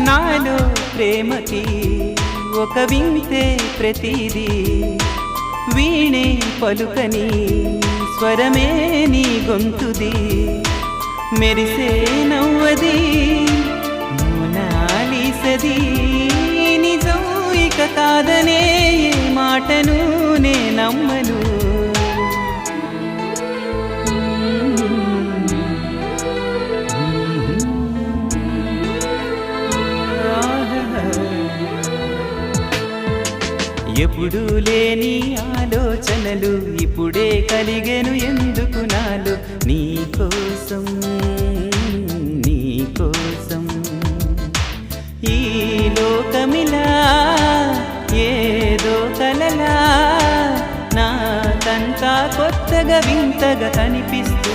నాలో ప్రేమకి ఒక వింతే ప్రతిదీ వీణే పలుకని స్వరమే నీ గొంతుది మెరిసే నవ్వది మోనాలిసది నిజం ఇక కాదనే మాటను నే నమ్మను ఎప్పుడు లేని ఆలోచనలు ఇప్పుడే కలిగెను ఎందుకు నాలో నీకోసం నీకోసం ఈ లోకమిలా ఏదో కలలా నాకంతా కొత్తగా వింతగా కనిపిస్తూ